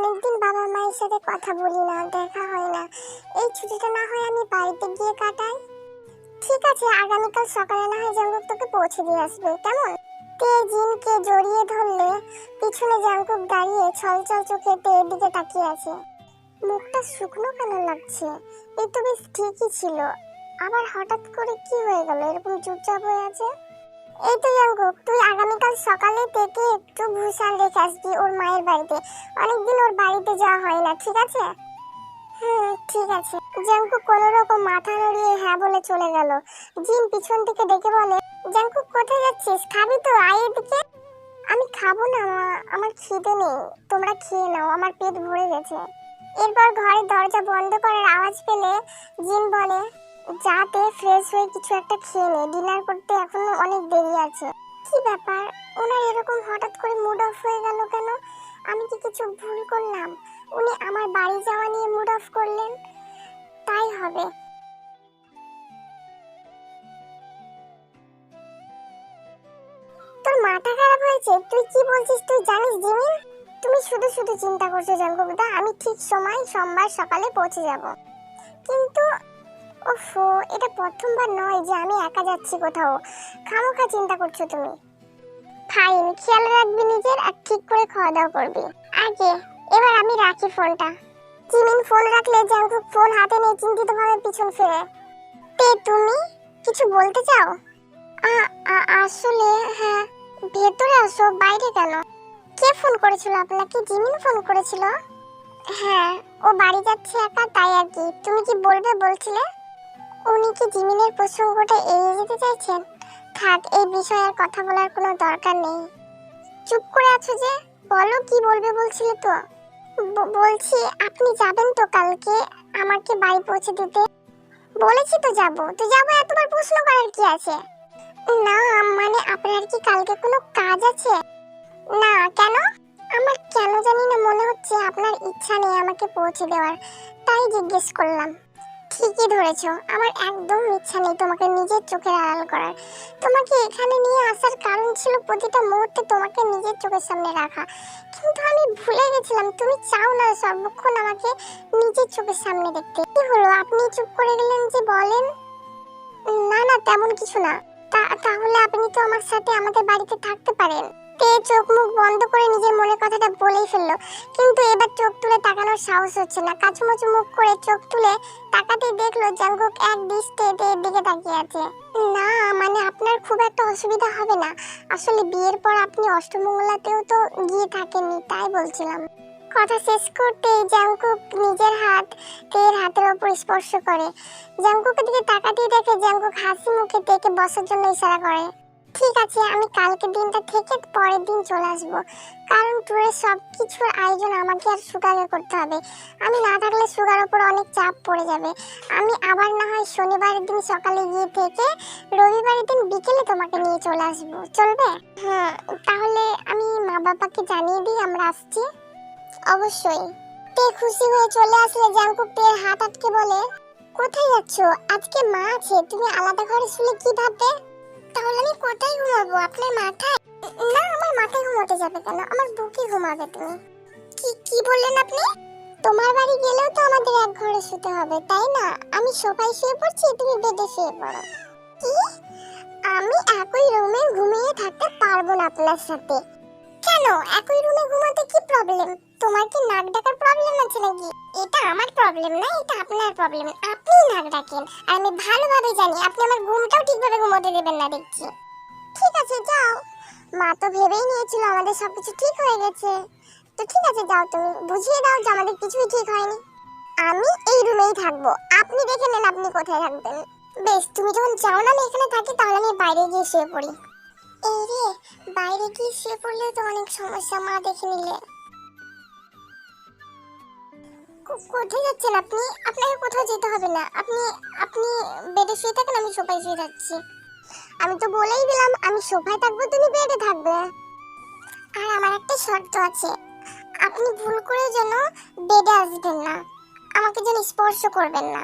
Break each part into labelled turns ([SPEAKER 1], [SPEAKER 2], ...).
[SPEAKER 1] অনেকদিন বাবা মায়ের সাথে কথা বলি না, দেখা হয় না। এই ছুটিটা না হয় আমি বাড়িতে গিয়ে কাটাই। ঠিক আছে, আগামীকাল সকালে না হয় জাঙ্কুক তোকে পৌঁছে দিয়ে আসবে, কেমন? তে জিনকে জড়িয়ে ধরলে পিছনে জাঙ্কুক দাঁড়িয়ে ছলছল চোখে তের দিকে তাকিয়ে আছে। মুখটা শুকনো কেন লাগছে? এই তো বেশ ঠিকই ছিল, আবার হঠাৎ করে কি হয়ে গেল এরকম চুপচাপ হয়ে আছে? এই তো জাঙ্কুক, তুই আগামীকাল সকালে থেকে একটু ভূষাল রেখে আসবি ওর মায়ের বাড়িতে। অনেকদিন ওর বাড়িতে যাওয়া হয় না, ঠিক আছে? ঠিক আছে। জাঙ্কুক কোনো রকম মাথা নড়িয়ে হ্যাঁ বলে চলে গেল। জিন পিছন থেকে ডেকে বলে, জাঙ্কুক কোথায় যাচ্ছিস? খাবি তো, আয় এদিকে। আমি খাবো না মা, আমার খিদে নেই, তোমরা খেয়ে নাও, আমার পেট ভরে গেছে। এরপর ঘরের দরজা বন্ধ করার আওয়াজ পেলে জিন বলে, যাতে ফ্রেশ হয়ে কিছু একটা খেয়ে নে, ডিনার করতে এখনো অনেক দেরি আছে। কি ব্যাপার, ওনার এরকম হঠাৎ করে মুড অফ হয়ে গেল কেন? আমি কি কিছু ভুল করলাম? উনি আমার বাড়ি যাওয়া নিয়ে মুড অফ করলেন? তাই হবে। তোর মাথা খারাপ হয়েছে? তুই কি বলছিস তুই জানিস জিমিন? তুমি শুধু শুধু চিন্তা করছো জাঙ্কুকদা, আমি ঠিক সময় সোমবার সকালে পৌঁছে যাব। কিন্তু ওফো, এটা প্রথমবার নয় যে আমি একা যাচ্ছি কোথাও। খামোখা চিন্তা করছো তুমি। ফাইন, খেয়াল রাখবি নিজের, আর ঠিক করে খাওয়া দাওয়া করবি। আগে এবার আমি রাখি ফোনটা। জিমিন ফোন রাখলে জাঙ্কুক ফোন হাতে নিয়ে চিন্তিতভাবে পিছন ফিরে। তে তুমি কিছু বলতে চাও? আসলে হ্যাঁ। ভেতরে আসো, বাইরে কেন? কে ফোন করেছিল আপনাকে? জিমিন ফোন করেছিল? হ্যাঁ, ও বাড়ি যাচ্ছে একা, তাই আর কি। তুমি কি বলবে বলছিলে? উনি কি জিমিনের প্রসঙ্গটা এড়িয়ে যেতে চাইছেন? থাক, এই বিষয়ে আর কথা বলার কোনো দরকার নেই। চুপ করে আছো যে, বলো কি বলবে বলছিলে তো। বলছি আপনি যাবেন তো কালকে আমাকে বাড়ি পৌঁছে দিতে? বলেছি তো যাবো, তো যাবো, এতবার প্রশ্ন করার কি আছে? না মানে আপনার কি কালকে কোনো কাজ আছে? না, কেন? আমার কেন জানি না মনে হচ্ছে আপনার ইচ্ছা নেই আমাকে পৌঁছে দেওয়ার, তাই জিজ্ঞেস করলাম। ঠিকই ধরেছো, আমার একদম ইচ্ছা নেই তোমাকে নিজের চোখের আড়াল করার। তোমাকে এখানে নিয়ে আসার কারণ ছিল প্রতিটা মুহূর্তে তোমাকে নিজের চোখের সামনে রাখা। কিন্তু আমি ভুলে গেছিলাম তুমি চাও না সর্বক্ষণ আমাকে নিজের চোখের সামনে দেখতে। কি হলো, আপনি চুপ করে গেলেন যে, বলেন। না না, তেমন কিছু না। তাহলে আপনি তো আমার সাথে আমাদের বাড়িতে থাকতে পারেন। তে চোখ মুখ বন্ধ করে নিজের মনের কথাটা বলেই ফেললো, কিন্তু এবার চোখ তুলে তাকানোর সাহস হচ্ছে না। কাচুমাচু মুখ করে চোখ তুলে তাকাতেই দেখলো জাঙ্কুক এক দৃষ্টে তের দিকে তাকিয়ে আছে। না মানে আপনার খুব একটা অসুবিধা হবে না, আসলে বিয়ের পর আপনি অষ্টমঙ্গলাতেও তো গিয়ে থাকেননি, তাই বলছিলাম। কথা শেষ করতেই জাঙ্কুক নিজের হাত তের হাতের ওপর স্পর্শ করে। জাঙ্কুকের দিকে তাকাতেই দেখে জাঙ্কুক হাসি মুখে তেকে বসার জন্য ইশারা করে। ঠিক আছে, আমি কালকে দিনটা থেকে পরের দিন চলে আসবো, কারণ ট্যুরের সব কিছুর আয়োজন আমাকে আর সুগারকে করতে হবে। আমি না থাকলে সুগার ওপর অনেক চাপ পড়ে যাবে। আমি আবার না হয় শনিবারের দিন সকালে গিয়ে থেকে রবিবারের দিন বিকেলে তোমাকে নিয়ে চলে আসবো, চলবে? হ্যাঁ, তাহলে আমি মা বাবাকে জানিয়ে দিই আমরা আসছি। অবশ্যই। তে খুশি হয়ে চলে আসলে জাঙ্কুক তের হাত আটকে বলে, কোথায় যাচ্ছো? আজকে মা আছে, তুমি আলাদা ঘরে শুলে কি ভাববে? তাহলে আমি কোথায় ঘুমাবো, আপনার মাথায়? না, আমার মাথায় ঘুমাতে যাবে কেন, আমার বুকে ঘুমাবে তুমি। কি কি বললেন আপনি? তোমার বাড়ি গেলেও তো আমাদের এক ঘরে শুতে হবে, তাই না? আমি সোফায় শুয়ে পড়ছি, তুমি বেডে শুয়ে পড়ো। কি? আমি একই রুমে ঘুমিয়ে থাকতে পারবো না আপনার সাথে। কেন, একই রুমে ঘুমাতে কি প্রবলেম? তোমার কি নাক ডাকার প্রবলেম আছে নাকি? এটা আমার প্রবলেম না, এটা আপনার প্রবলেম। আপনি নাক ডাকেন, আর আমি ভালোভাবে জানি আপনি আমার ঘুমটাও ঠিকভাবে ঘুমোতে দেবেন না দেখছি। ঠিক আছে যাও, মা তো ভেবেই নিয়েছিল আমাদের সবকিছু ঠিক হয়ে গেছে। তো ঠিক আছে যাও, তুমি বুঝিয়ে দাও যে আমাদের কিছুই ঠিক হয়নি। আমি এই রুমেই থাকবো, আপনি দেখে নেন আপনি কোথায় থাকবেন। বেশ, তুমি যখন চাও না আমি এখানে থাকি, তাহলে আমি বাইরে গিয়ে শুয়ে পড়ি। এই রে, বাইরে গিয়ে শুয়ে পড়লেও তো অনেক সমস্যা, মা দেখে নিলে। কোথায় যাচ্ছেন আপনি? আপনাকে কোথাও যেতে হবে না, আপনি আপনি বেডে শুয়ে থাকেন, আমি সোফায় শুয়ে থাকছি। আমি তো বলেই দিলাম আমি সোফায় থাকবো, তুমি বেডে থাকবে। আর আমার একটা শর্ত আছে, আপনি ভুল করে যেন বেডে আসবেন না, আমাকে যেন স্পর্শ করবেন না।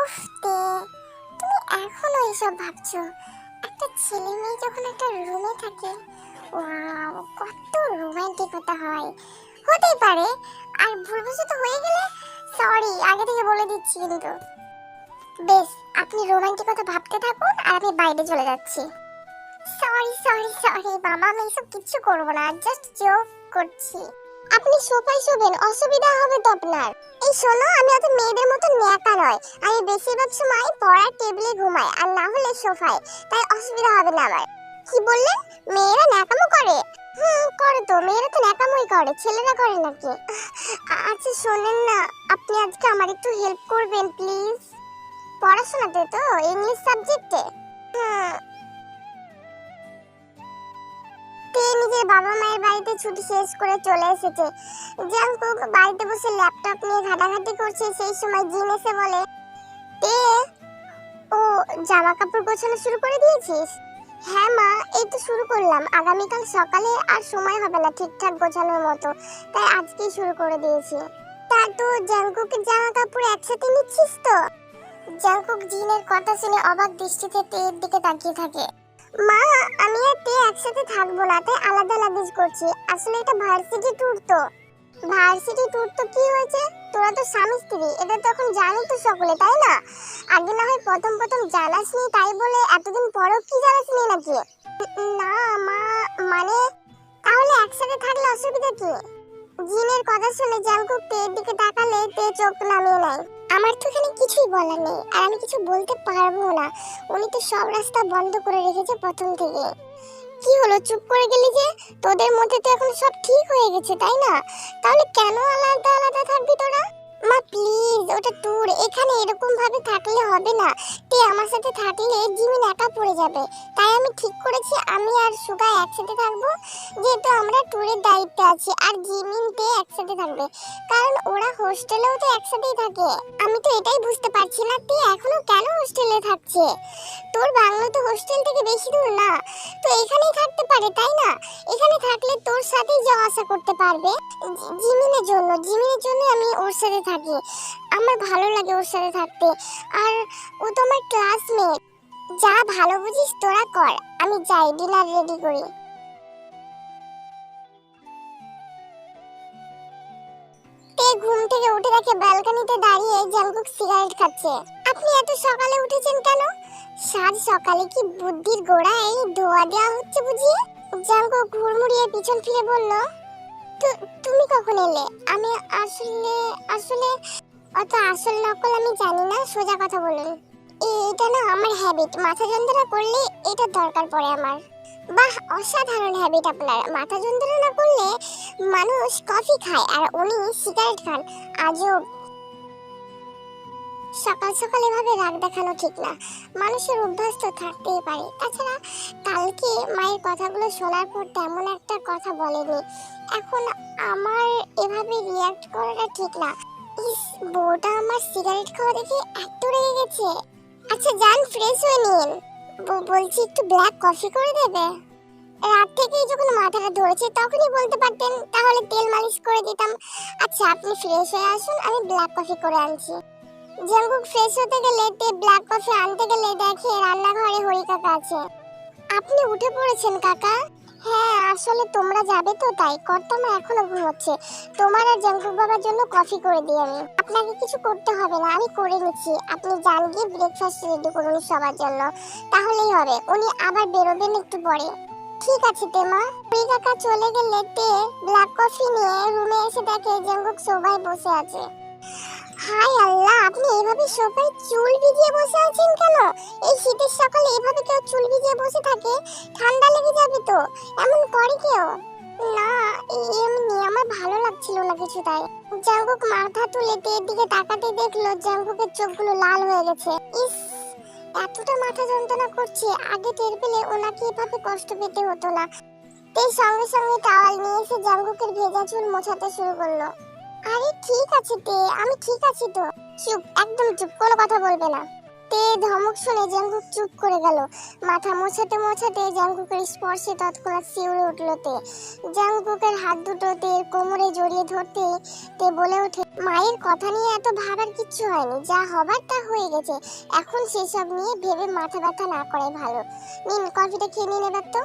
[SPEAKER 1] উফ তে, তুমি এখনো এসব ভাবছো? একটা ছেলে মেয়ে যখন একটা রুমে থাকে, ওয়াও কত রোমান্টিক হতে হয়। হতেই পারে, আর ভুলবশত হয়ে গেলে সরি, আগে থেকে বলে দিচ্ছি কিন্তু। বেশ, আপনি রোমান্টিকতা ভাবতে থাকুন আর আমি বাইরে চলে যাচ্ছি। সরি সরি সরি বাবা, আমি এসব কিচ্ছু করবো না, জাস্ট জোক করছি। আপনি সোফায় শোবেন, অসুবিধা হবে তো আপনার। এই শোনো, আমি অত মেয়েদের মতো ন্যাকা নয়, আমি বেশিরভাগ সময় পড়ার টেবিলে ঘুমাই আর না হলে সোফায়, তাই অসুবিধা হবে না আমার। কি বললেন? মেয়েরা ন্যাকামো করে? করে তো, মেয়েরা তো ন্যাকামোই করে, ছেলেরা করে নাকি? আচ্ছা শোনেন না, আপনি আজকে আমার একটু হেল্প করবেন প্লিজ। পড়াশোনাতে তো, ইংলিশ সাবজেক্টে। তে নিজের বাবা মায়ের বাড়িতে ছুটি শেষ করে চলে এসেছে। জাঙ্কুক বাড়িতে বসে ল্যাপটপ নিয়ে ঘাটাঘাটি করছে, সেই সময় জিন এসে বলে, তে ও জামা কাপড় গোছানো শুরু করে দিয়েছিস? হ্যাঁ মা, এই তো শুরু করলাম, আগামীকাল সকালে আর সময় হবে না ঠিকঠাক গোছানোর মতো, তাই আজকেই শুরু করে দিয়েছি। তা তো জাঙ্কুকের জামা কাপড় একসাথে নিচ্ছিস তো? জাঙ্কুক জিনের কথা শুনে অবাক দৃষ্টিতে তের দিকে তাকিয়ে থাকে। মা, আমি আর তে একসাথে থাকবো না, তাই আলাদা লাগেজ করছি। আসলে এটা ভার্সিটি ট্যুর তো। ভার্সিটি ট্যুর তো কি হয়েছে, তোরা তো স্বামী স্ত্রী, এটা তো এখন জানি তো সকলে, তাই না? আগে না হয় প্রথম প্রথম জানাসনি, তাই বলে এতদিন পরেও কি জানাসনি নাকি? না মা, মানে তাহলে একসাথে থাকলে অসুবিধা কি? জিনের কথা শুনে জাঙ্কুক তের দিকে তাকালে তে চোখ নামিয়ে নেয়। আমার তো এখানে কিছুই বলার নেই, আর আমি কিছু বলতে পারবো না, উনি তো সব রাস্তা বন্ধ করে রেখেছে প্রথম থেকে। কি হলো, চুপ করে গেলি যে? তোদের মধ্যে তো এখন সব ঠিক হয়ে গেছে, তাই না? তাহলে কেন আলাদা আলাদা থাকবি তোরা? মা প্লিজ, ওটা ট্যুর, এখানে এরকম ভাবে থাকলে হবে না। তে আমার সাথে থাকলে জিমিন একা পড়ে যাবে, তাই আমি ঠিক করেছি আমি আর সুগা একসাথে থাকবো, যেহেতু আমরা ট্যুরের দায়িত্বে আছি। আর জিমিন তে একসাথে থাকবে, কারণ ওরা হোস্টেলেও তো একসাথেই থাকে। আমি তো এটাই বুঝতে পারছি না, তে এখনো কেন হোস্টেলে থাকছে? তোর বাংলো তো হোস্টেল থেকে বেশি দূর না, তো এখানেই থাকতে পারে, তাই না? এখানে থাকলে তোর সাথেই যাওয়া আসা করতে পারবে। জিমিনের জন্য আমি ওর সাথে থাকি, আমার ভালো লাগে ওর সাথে থাকতে, আর ও তো আমার ক্লাসমেট। যা ভালো বুঝিস তোরা কর, আমি যাই ডিনার রেডি করি। তে ঘুম থেকে উঠে দেখে ব্যালকনিতে দাঁড়িয়ে জাঙ্কুক সিগারেট খাচ্ছে। আপনি এত সকালে উঠেছেন কেন? সাত সকালে কি বুদ্ধির গোড়ায় ধোয়া দেওয়া হচ্ছে বুঝি? জাঙ্কুক ঘুরমুড়িয়ে পিছন ফিরে বলল, তুমি কখন এলে? আমি আসলে আসলে অত আসল নকল আমি জানি না, সোজা কথা বলুন। এটা না আমার হ্যাবিট, মাথা যন্ত্রণা করলে এটা দরকার পড়ে আমার। বাহ, অসাধারণ হ্যাবিট আপনার। মাথা যন্ত্রণা না করলে মানুষ কফি খায় আর উনি সিগারেট খান, আজব। সকাল সকাল এভাবে রাগ দেখানো ঠিক না, মানুষের অভ্যাস তো থাকতেই পারে। তাছাড়া কালকে মায়ের কথাগুলো শোনার পর তেমন একটা কথা বলেনি, এখন আমার এভাবে রিয়াক্ট করাটা ঠিক না। ইস, বউটা আমার সিগারেট খাওয়া দেখে এত রেগে গেছে। আচ্ছা যান, ফ্রেশ হয়ে নিন। বলছি একটু ব্ল্যাক কফি করে দেবে? রাত থেকেই যখন মাথাটা ধরেছে তখনই বলতে পারতেন, তাহলে তেল মালিশ করে দিতাম। আচ্ছা আপনি ফ্রেশ হয়ে আসুন, আমি ব্ল্যাক কফি করে আনছি। জাঙ্কুক ফ্রেশ হতে গেলে তে ব্ল্যাক কফি আনতে গেলে দেখে রান্নাঘরে হরি কাকা আছে। আপনি উঠে পড়েছেন কাকা? হ্যাঁ, আসলে তোমরা যাবে তো তাই, কর্তামা এখনো ঘুমোচ্ছে। তোমার আর জাঙ্কুক বাবার জন্য কফি করে দিই আমি। আপনাকে কিছু করতে হবে না, আমি করে নিচ্ছি। আপনি যান গিয়ে ব্রেকফাস্ট রেডি করুন সবার জন্য, তাহলেই হবে। উনি আবার বেরোবেন একটু পরে। ঠিক আছে তেমা। হরি কাকা চলে গেলে তে ব্ল্যাক কফি নিয়ে রুমে এসে দেখে জাঙ্কুক সোফায় বসে আছে। হাই আল্লাহ, আপনি এভাবে সোফায় চুল ভিজিয়ে বসে আছেন কেন? এই শীতের সকালে এভাবে কেউ চুল ভিজিয়ে বসে থাকে? ঠান্ডা লেগে যাবে তো, এমন করে কেউ? না, এমনি আমার ভালো লাগছিল না কিছু, তাই। জাঙ্কুক মাথা তুলে তের দিকে তাকাতে দেখলো জাঙ্কুকের চোখগুলো লাল হয়ে গেছে। ইস, এতটা মাথা যন্ত্রণা করছে, আগে টের পেলে ওনাকে এভাবে কষ্ট পেতে হতো না। তে সঙ্গে সঙ্গে টাওয়াল নিয়ে এসে জাঙ্কুকের ভেজা চুল মোছাতে শুরু করলো। আরে ঠিক আছে তে, আমি ঠিক আছি তো। চুপ, একদম চুপ, কোনো কথা বলবে না। তে ধমক শুনে জাঙ্কুক চুপ করে গেল। মাথা মোছাতে মোছাতে জাঙ্কুকের স্পর্শে তৎক্ষণাৎ শিউরে উঠল তে। জাঙ্কুকের হাত দুটো তের কোমরে জড়িয়ে ধরতে তে বলে ওঠে, মায়ের কথা নিয়ে এত ভাবার কিচ্ছু হয়নি, যা হবার তা হয়ে গেছে। এখন সেসব নিয়ে ভেবে মাথা ব্যথা না করে ভালো। নিন কফিটা খেয়ে নিন এবার তো।